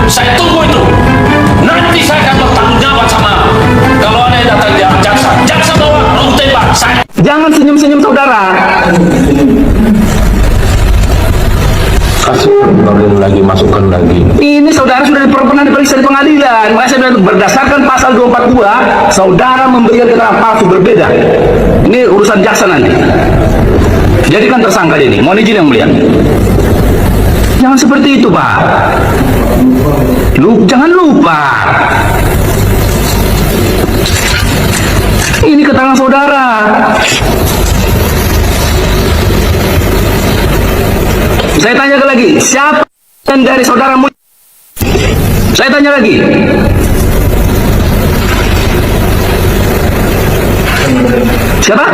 Saya tunggu itu. Nanti saya akan bertanggung jawab sama kalau ada yang datang di jaksa. Jaksa bawa mau tembak saya. Jangan senyum-senyum saudara. Baru lagi masukkan lagi. Ini saudara sudah pernah diperiksa di pengadilan. Makanya saya bilang berdasarkan pasal 242, saudara memberikan keterangan palsu berbeda. Ini urusan jaksa nanti. Jadikan tersangka ini. Mohon izin yang mulia. Jangan seperti itu, Pak. Jangan lupa. Ini keterangan saudara. Saya tanya lagi, siapa yang dari saudara Mujib? Saya tanya lagi. Siapa?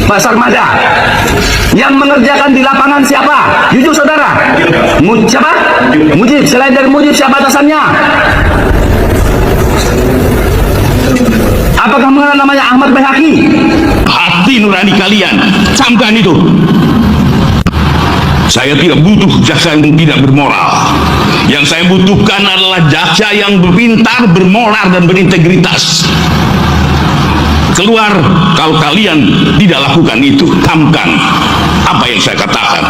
Pak Sarmada. Yang mengerjakan di lapangan siapa? Jujur saudara. Siapa? Mujib. Selain dari Mujib, siapa atasannya? Apakah mengenal namanya Ahmad Baihaqi? Hati nurani kalian, camkan itu. Saya tidak butuh jaksa yang tidak bermoral. Yang saya butuhkan adalah jaksa yang berpintar, bermoral, dan berintegritas. Keluar kalau kalian tidak lakukan itu. Camkan apa yang saya katakan.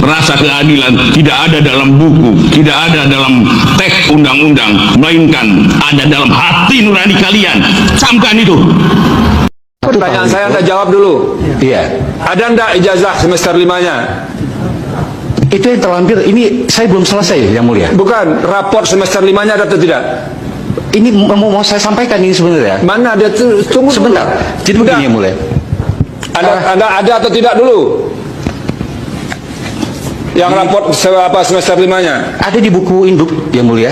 Rasa keadilan tidak ada dalam buku, tidak ada dalam teks undang-undang, melainkan ada dalam hati nurani kalian. Camkan itu. Pertanyaan saya Anda jawab dulu. Iya. Ada enggak ijazah semester 5-nya? Itu yang terlampir. Ini saya belum selesai, yang mulia. Bukan, raport semester 5-nya ada atau tidak? Ini mau saya sampaikan ini sebenarnya. Mana ada? Tunggu Sebentar. Jadi begini, yang mulia. Anda ada atau tidak dulu? Yang raport semester 5-nya? Ada di buku induk, yang mulia.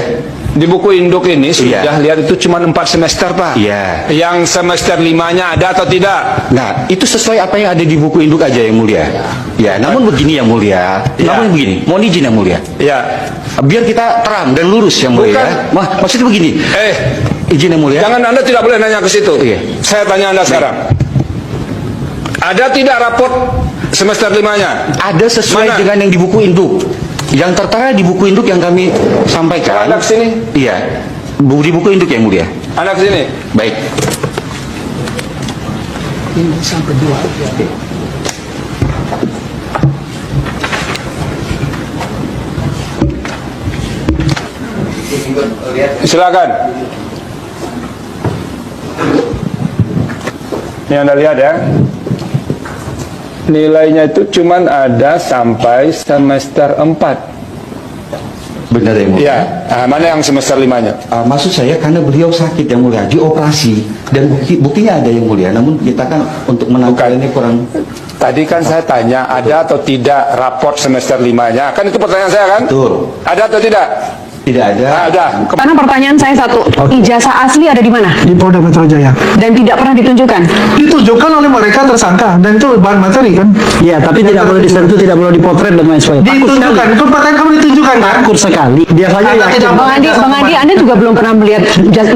Di buku induk ini sudah Iya. lihat itu cuma 4 semester, Pak. Iya. Yang semester 5-nya ada atau tidak? Nah, itu sesuai apa yang ada di buku induk aja, yang mulia. Ya, namun begini, yang mulia. Ya. Namun begini, mohon izin, yang mulia. Ya. Biar kita terang dan lurus, yang mulia. Bukan. Maksudnya begini. Izin, yang mulia. Jangan Anda tidak boleh nanya ke situ. Iya. Saya tanya Anda sekarang. Ada tidak raport semester 5-nya? Ada sesuai Mana? dengan yang di buku induk. Yang tertera di buku induk yang kami sampaikan. Anda kesini? Iya. Di buku induk, yang mulia. Anda kesini? Baik. Silakan. Ini Anda lihat ya. Nilainya itu cuman ada sampai semester 4. Benar, yang mulia. Ya, mana yang semester 5-nya? Maksud saya karena beliau sakit, yang mulia, dioperasi dan buktinya ada, yang mulia. Namun kita kan untuk menangkal ini kurang. Tadi kan saya tanya ada atau tidak raport semester 5-nya. Kan itu pertanyaan saya kan? Betul. Ada atau tidak? Tidak ada. Ada. Karena pertanyaan saya satu, ijazah asli ada di mana? Di Polda Metro Jaya. Dan tidak pernah ditunjukkan? Ditunjukkan oleh mereka tersangka dan itu bahan materi kan? Iya, tapi tidak boleh disentuh, tidak boleh dipotret dan lain sebagainya. Ditunjukkan. Itu pertanyaan kamu ditunjukkan kan? Takut sekali. Biasanya Anda yakin. tidak Bang Andi, Anda juga belum pernah melihat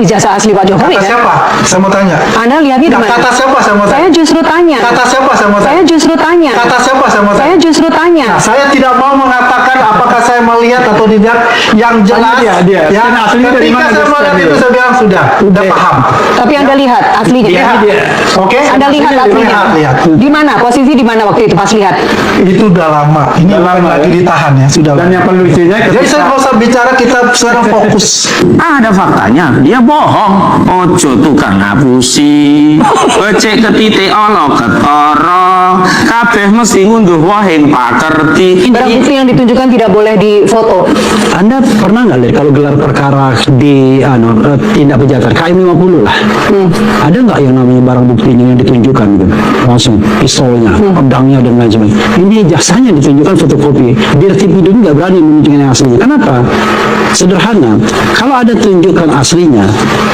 ijazah asli Pak Jokowi Kata kan? siapa? Saya mau tanya. Anda lihatnya di mana? Kata siapa saya mau tanya? Saya justru tanya. Kata siapa saya mau tanya? Saya justru tanya. Kata siapa saya mau tanya? Saya justru tanya. Nah, saya tidak mau mengatakan apakah saya melihat atau tidak. Yang jelas, Dia. ya, Aslinya dari ketika mana saya melihat itu saya bilang sudah paham. Tapi Anda lihat aslinya. Lihat. Oke? Anda lihat aslinya. Lihat. Di mana? Posisi di mana waktu itu pas lihat? Itu udah lama. Ini bukan lagi ditahan ya, sudah. Dan yang lucunya Jadi saya nggak usah bicara, kita sekarang fokus. Ada faktanya, dia bohong. Ojo tukang ngapusi, becek ketite ono ketara, kabeh mesti ngunduh wahing pakerti. Barang bukti yang ditunjukkan tidak boleh difoto. Anda pernah nggak lihat kalau gelar perkara di tindak kejahatan KM 50 lah, ada nggak yang namanya barang buktinya yang ditunjukkan gitu, langsung pistolnya, pedangnya dan lain sebagainya. Ini jasanya ditunjukkan fotokopi. Biar TV itu nggak berani menunjukkan yang aslinya. Kenapa? Sederhana. Kalau ada tunjukkan aslinya,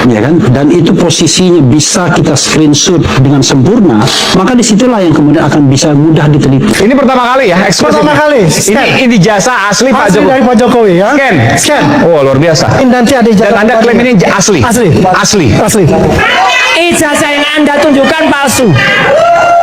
ya kan, dan itu posisinya bisa kita screenshot dengan sempurna, maka disitulah yang kemudian akan bisa mudah diteliti. Ini pertama kali ya, Pertama kali. Ini jasa asli Pak Asli Jokowi. dari Pak Jokowi ya. Scan. Oh, luar biasa. Ini nanti ada Dan Anda klaim ini asli. Asli. Asli. Asli. Ijazah yang Anda tunjukkan palsu.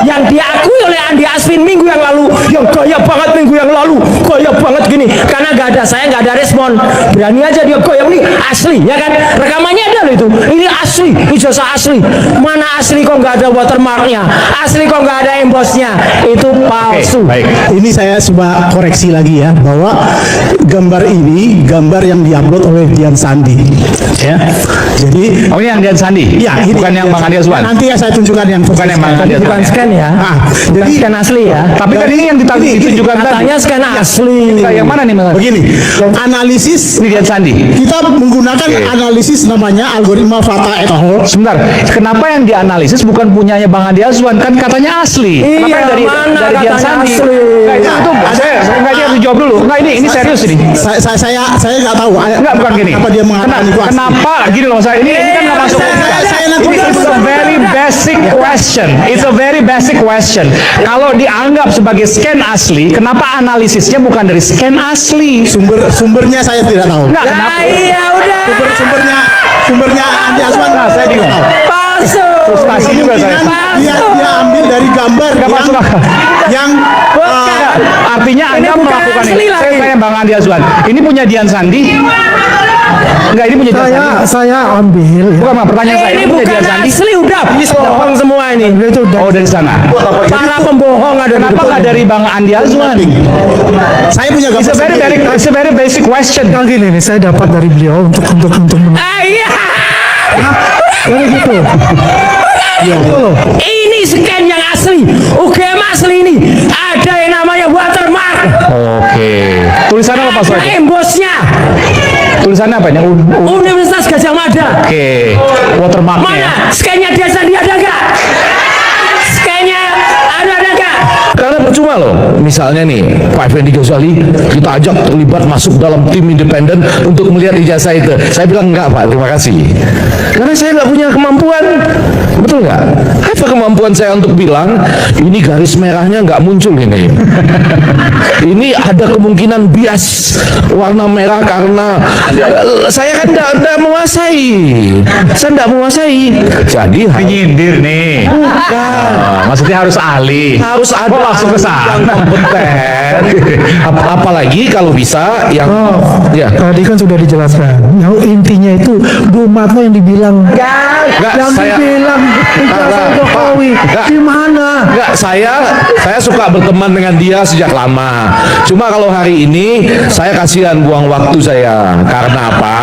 yang diakui oleh Andi Aswin minggu yang lalu, yang gaya banget minggu yang lalu, gaya banget gini, karena nggak ada saya, nggak ada respon, berani aja dia goyang nih asli, ya kan? Rekamannya ada loh itu, ini asli, ijazah asli, mana asli kok nggak ada watermarknya, asli kok nggak ada embosnya, itu palsu. Baik. Ini saya coba koreksi lagi ya, bahwa gambar ini gambar yang diupload oleh Dian Sandi. Ya. Jadi Oh, ini yang Dian Sandi? ya, ini Bukan yang Bang Andi Aswan? Nanti ya saya tunjukkan yang Bukan yang Bang Andi Aswan. Bukan scan ya, jadi scan asli ya. Tapi tadi ini yang ditunjukkan tadi. Katanya scan asli. Yang mana nih, Mas? begini, analisis Ini Dian Sandi. kita menggunakan analisis namanya algoritma Fata et al. Sebentar, kenapa yang dianalisis bukan punyanya Bang Andi Aswan? Kan katanya asli. Iya, Kenapa yang mana dari Dian katanya Sandi? asli? Nggak, itu saya nggak, dia harus jawab dulu. Nggak, ini serius ini. Saya nggak tahu. Enggak, bukan gini. Apa dia mengatakan itu asli. Kenapa gini loh, saya ini kan nggak masuk. Saya nanti It's a very basic question. It's a very basic question. Kalau dianggap sebagai scan asli, kenapa analisisnya bukan dari scan asli? Sumbernya saya tidak tahu. Enggak, kenapa? Iya udah. Sumbernya Andi Aswan. Nah, saya bingung. Palsu. Frustasi juga saya. Dia ambil dari gambar Nggak masuk akal. yang Artinya Anda bukan melakukan asli ini. lagi. Saya tanya Bang Andi Aswan. Ini punya Dian Sandi? Enggak, ini punya Dian Sandi. saya ambil. Bukan, Bang, pertanyaan saya. Ini Ini punya bukan Dian Sandi? asli, udah bohong semua ini. Oh, dari sana. Para pembohong ada. Kenapa nggak dari Bang Andi Aswan? Saya punya gambar. It's a very basic question. Yang gini nih, saya dapat dari beliau untuk Iya. gitu. Ini scan yang asli. UGM asli ini ada yang namanya watermark. Oke. Tulisannya apa, Pak Soedi? Embosnya. Tulisannya apa ini? Universitas Gajah Mada. Oke. Watermarknya ya. Mana? Scannya Dian Sandi ada nggak? Scannya ada nggak? Karena percuma loh, misalnya nih Pak Effendi Ghazali kita ajak terlibat masuk dalam tim independen untuk melihat ijazah itu. Saya bilang enggak Pak, terima kasih. Karena saya nggak punya kemampuan, betul nggak? Apa kemampuan saya untuk bilang ini garis merahnya nggak muncul ini? Ini ada kemungkinan bias warna merah karena saya kan nggak menguasai, saya nggak menguasai. Jadi Nyindir nih. bukan. Maksudnya harus ahli. Harus ada Kok langsung ke sana? yang kompeten. Apalagi kalau bisa yang ya. Tadi kan sudah dijelaskan. Yang intinya itu Bu Matno yang dibilang Enggak, yang saya dibilang ijazah Jokowi di mana? Enggak, saya suka berteman dengan dia sejak lama. Cuma kalau hari ini saya kasihan buang waktu saya. Karena apa?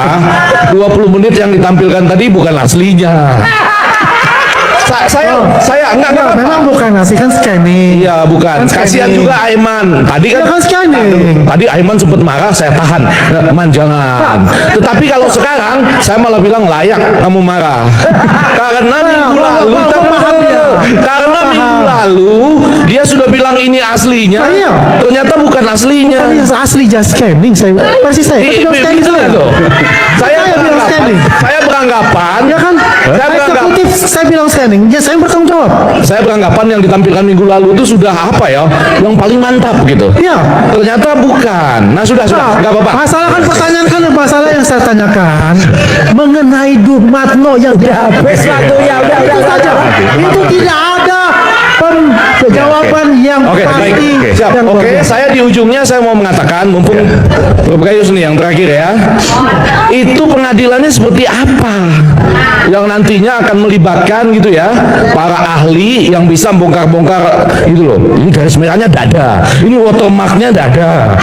20 menit yang ditampilkan tadi bukan aslinya. Saya enggak Memang bukan asli kan scanning. Iya bukan. Kan Kasihan scanning. juga Aiman. Tadi kan, Ya kan scanning. Tadi Aiman sempat marah, saya tahan. Man jangan. Tetapi kalau sekarang saya malah bilang layak kamu marah. Karena minggu lalu karena minggu lalu dia sudah bilang ini aslinya. Iya. Ternyata bukan aslinya. Yang asli just scanning saya. Persis saya. Kan bilang scanning saya. Saya bilang scanning. beranggapan. Ya kan? Eksekutif saya bilang scanning. Ya saya bertanggung jawab. Saya beranggapan yang ditampilkan minggu lalu itu sudah apa ya? Yang paling mantap gitu. Iya. Ternyata bukan. Nah sudah, nggak apa-apa. Masalah kan pertanyaan kan masalah yang saya tanyakan mengenai Bu Matno yang Habis waktunya udah saja. Itu tidak ada jawaban yang Oke, pasti. baik. Siap. dan Oke, logis. saya di ujungnya saya mau mengatakan, mumpung Prof. Gayus nih yang terakhir ya, itu pengadilannya seperti apa? Yang nantinya akan melibatkan gitu ya, para ahli yang bisa bongkar-bongkar gitu loh. Ini garis merahnya dada, ini watermarknya dada.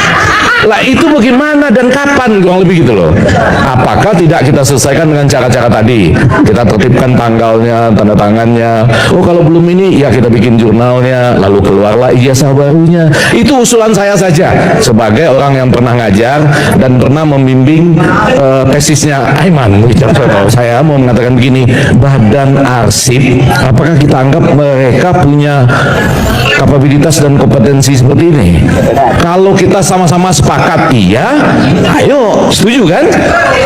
Lah itu bagaimana dan kapan kurang lebih gitu loh. Apakah tidak kita selesaikan dengan cara-cara tadi? Kita tertibkan tanggalnya, tanda tangannya. Oh kalau belum ini ya kita bikin jurnalnya, lalu keluarlah ijazah barunya. Itu usulan saya saja sebagai orang yang pernah ngajar dan pernah membimbing tesisnya Aiman Wicaksono. Saya mau mengatakan begini, badan arsip, apakah kita anggap mereka punya kapabilitas dan kompetensi seperti ini? Kalau kita sama-sama sepakat iya, ayo setuju kan?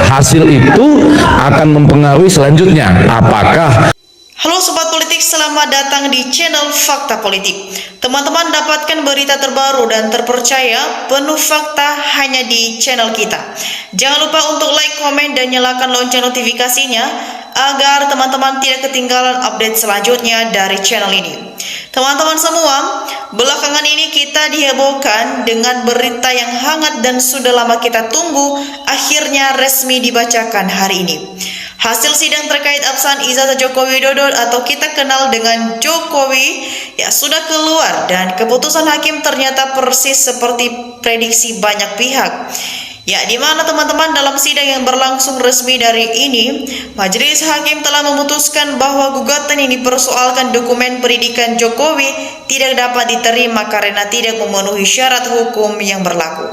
Hasil itu akan mempengaruhi selanjutnya. Apakah Halo Sobat Politik, selamat datang di channel Fakta Politik. Teman-teman dapatkan berita terbaru dan terpercaya penuh fakta hanya di channel kita. Jangan lupa untuk like, komen, dan nyalakan lonceng notifikasinya agar teman-teman tidak ketinggalan update selanjutnya dari channel ini. Teman-teman semua, belakangan ini kita dihebohkan dengan berita yang hangat dan sudah lama kita tunggu akhirnya resmi dibacakan hari ini. Hasil sidang terkait absen ijazah Joko Widodo atau kita kenal dengan Jokowi ya sudah keluar dan keputusan hakim ternyata persis seperti prediksi banyak pihak. Ya, di mana teman-teman dalam sidang yang berlangsung resmi dari ini, Majelis Hakim telah memutuskan bahwa gugatan yang dipersoalkan dokumen pendidikan Jokowi tidak dapat diterima karena tidak memenuhi syarat hukum yang berlaku.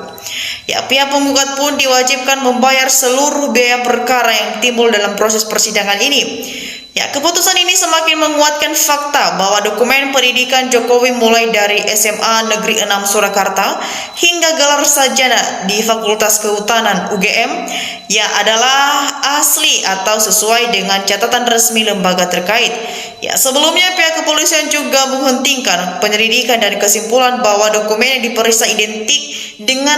Ya, pihak penggugat pun diwajibkan membayar seluruh biaya perkara yang timbul dalam proses persidangan ini. Ya, keputusan ini semakin menguatkan fakta bahwa dokumen pendidikan Jokowi mulai dari SMA Negeri 6 Surakarta hingga gelar sarjana di Fakultas Kehutanan UGM ya adalah asli atau sesuai dengan catatan resmi lembaga terkait. Ya, sebelumnya pihak kepolisian juga menghentikan penyelidikan dan kesimpulan bahwa dokumen yang diperiksa identik dengan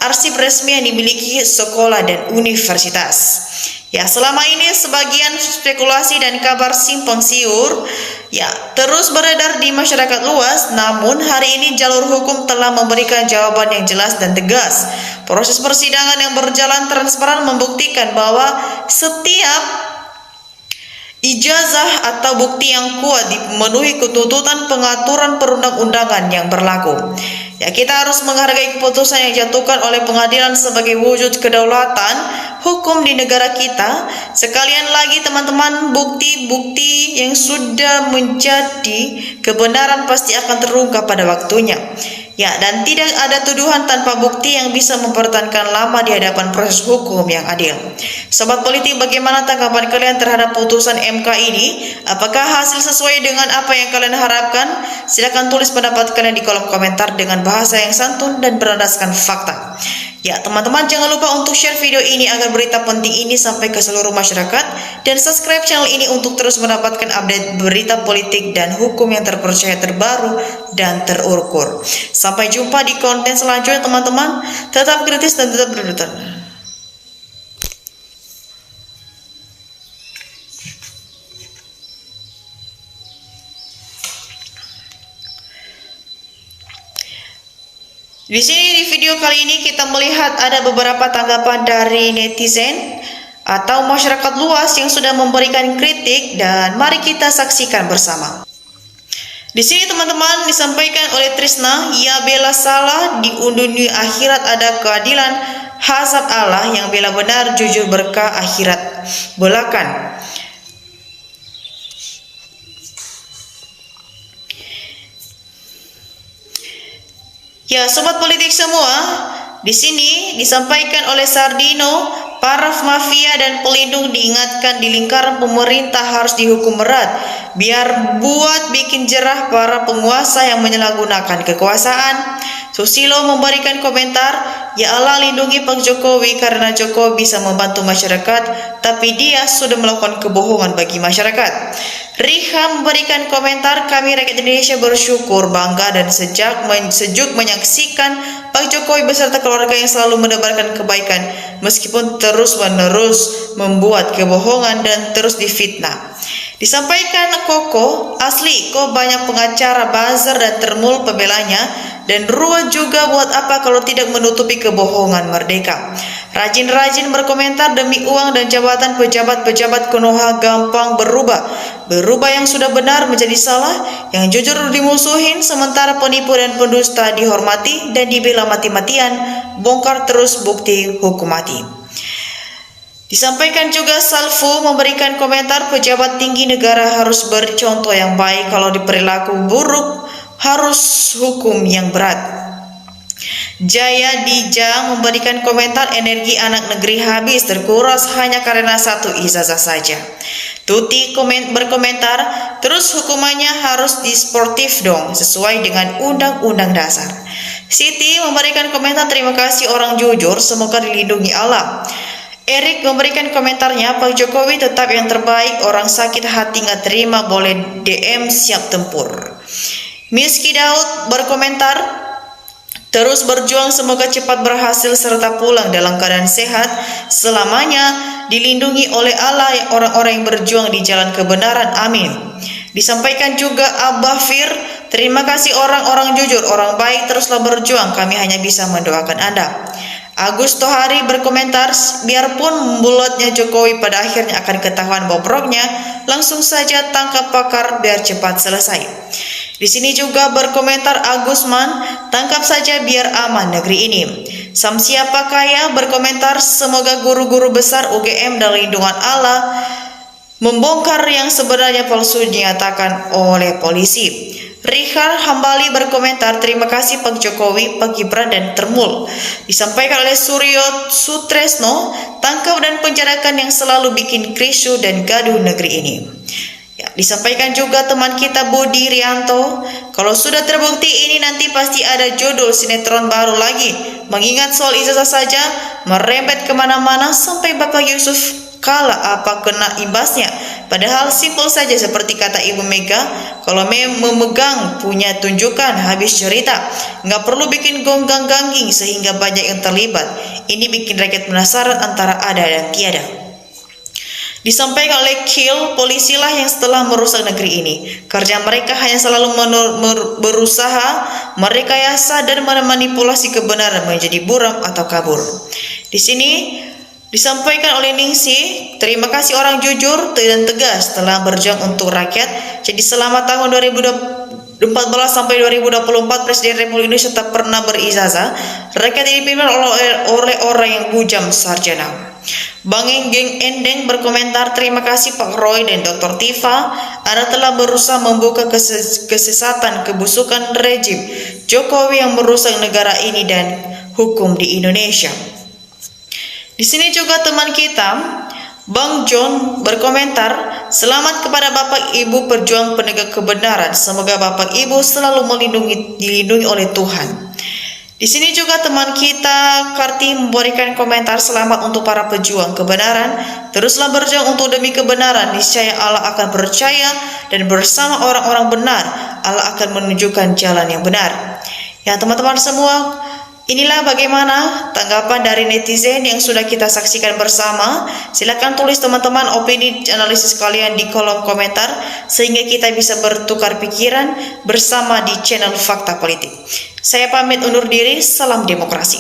arsip resmi yang dimiliki sekolah dan universitas. Ya, selama ini sebagian spekulasi dan kabar simpang siur ya terus beredar di masyarakat luas, namun hari ini jalur hukum telah memberikan jawaban yang jelas dan tegas. Proses persidangan yang berjalan transparan membuktikan bahwa setiap ijazah atau bukti yang kuat memenuhi tuntutan pengaturan perundang-undangan yang berlaku. Ya, kita harus menghargai keputusan yang dijatuhkan oleh pengadilan sebagai wujud kedaulatan hukum di negara kita. Sekalian lagi teman-teman, bukti-bukti yang sudah menjadi kebenaran pasti akan terungkap pada waktunya. Ya, dan tidak ada tuduhan tanpa bukti yang bisa mempertahankan lama di hadapan proses hukum yang adil. Sobat politik, bagaimana tanggapan kalian terhadap putusan MK ini? Apakah hasil sesuai dengan apa yang kalian harapkan? Silakan tulis pendapat kalian di kolom komentar dengan bahasa yang santun dan berlandaskan fakta. Ya, teman-teman jangan lupa untuk share video ini agar berita penting ini sampai ke seluruh masyarakat dan subscribe channel ini untuk terus mendapatkan update berita politik dan hukum yang terpercaya, terbaru dan terukur. Sampai jumpa di konten selanjutnya teman-teman. Tetap kritis dan tetap berdaulat. Di sini di video kali ini kita melihat ada beberapa tanggapan dari netizen atau masyarakat luas yang sudah memberikan kritik dan mari kita saksikan bersama. Di sini teman-teman disampaikan oleh Trisna, ya bela salah di dunia akhirat ada keadilan hasab Allah, yang bela benar jujur berkah akhirat belakan. Ya, sobat politik semua, di sini disampaikan oleh Sardino, para mafia dan pelindung diingatkan di lingkaran pemerintah harus dihukum berat, biar buat bikin jerah para penguasa yang menyalahgunakan kekuasaan. Susilo memberikan komentar, ya Allah lindungi Pak Jokowi karena Jokowi bisa membantu masyarakat, tapi dia sudah melakukan kebohongan bagi masyarakat. Riha memberikan komentar, kami rakyat Indonesia bersyukur, bangga dan sejuk menyaksikan Pak Jokowi beserta keluarga yang selalu menebarkan kebaikan meskipun terus-menerus membuat kebohongan dan terus difitnah. Disampaikan Koko, asli kok banyak pengacara buzzer dan termul pembelanya, dan ruwet juga buat apa kalau tidak menutupi kebohongan merdeka. Rajin-rajin berkomentar demi uang dan jabatan, pejabat-pejabat Konoha gampang berubah yang sudah benar menjadi salah, yang jujur dimusuhin, sementara penipu dan pendusta dihormati dan dibela mati-matian, bongkar terus bukti hukum mati. Disampaikan juga Salvo memberikan komentar, pejabat tinggi negara harus bercontoh yang baik, kalau diperilaku buruk harus hukum yang berat. Jaya Dija memberikan komentar, energi anak negeri habis terkuras hanya karena satu ijazah saja. Tuti berkomentar, terus hukumannya harus disportif dong, sesuai dengan undang-undang dasar. Siti memberikan komentar, terima kasih orang jujur, semoga dilindungi Allah. Erik memberikan komentarnya, Pak Jokowi tetap yang terbaik, orang sakit hati nggak terima boleh DM siap tempur. Miski Daud berkomentar, Terus berjuang semoga cepat berhasil serta pulang dalam keadaan sehat selamanya, dilindungi oleh Allah orang-orang yang berjuang di jalan kebenaran. Amin. Disampaikan juga Abah Fir, terima kasih orang-orang jujur, orang baik, teruslah berjuang, kami hanya bisa mendoakan Anda. Agus Tohari berkomentar, biarpun bulatnya Jokowi pada akhirnya akan ketahuan bobroknya, langsung saja tangkap pakar biar cepat selesai. Di sini juga berkomentar Agusman, tangkap saja biar aman negeri ini. Samsia Pakaya berkomentar, semoga guru-guru besar UGM dan lindungan Allah membongkar yang sebenarnya palsu dinyatakan oleh polisi. Richard Hambali berkomentar, terima kasih Pak Jokowi, Pak Gibran dan Termul. Disampaikan oleh Suryo Sutresno, tangkap dan penjarakan yang selalu bikin krisu dan gaduh negeri ini. Ya, disampaikan juga teman kita Budi Rianto, kalau sudah terbukti ini nanti pasti ada judul sinetron baru lagi. Mengingat soal ijazah saja merembet kemana-mana sampai Bapak Yusuf kala apa kena imbasnya. Padahal simpel saja seperti kata Ibu Mega, kalau memegang punya tunjukkan, habis cerita. Nggak perlu bikin gonggang-gangging sehingga banyak yang terlibat. Ini bikin rakyat penasaran antara ada dan tiada. Disampaikan oleh Kill, polisilah yang setelah merusak negeri ini. Kerja mereka hanya selalu berusaha merekayasa dan memanipulasi kebenaran menjadi buram atau kabur. Di sini disampaikan oleh Ningsi, terima kasih orang jujur dan tegas telah berjuang untuk rakyat. Jadi selama tahun 2014 sampai 2024 Presiden Republik Indonesia tak pernah berijazah. Rakyat ini dipimpin oleh orang yang bujang sarjana. Bang Geng Endeng berkomentar, terima kasih Pak Roy dan Dr. Tifa, Anda telah berusaha membuka kesesatan kebusukan rejim Jokowi yang merusak negara ini dan hukum di Indonesia. Di sini juga teman kita Bang John berkomentar, selamat kepada Bapak Ibu pejuang penegak kebenaran. Semoga Bapak Ibu selalu dilindungi oleh Tuhan. Di sini juga teman kita Karti memberikan komentar, selamat untuk para pejuang kebenaran. Teruslah berjuang untuk demi kebenaran. Niscaya Allah akan percaya dan bersama orang-orang benar Allah akan menunjukkan jalan yang benar. Ya teman-teman semua, inilah bagaimana tanggapan dari netizen yang sudah kita saksikan bersama. Silakan tulis teman-teman opini analisis kalian di kolom komentar sehingga kita bisa bertukar pikiran bersama di channel Fakta Politik. Saya pamit undur diri, salam demokrasi.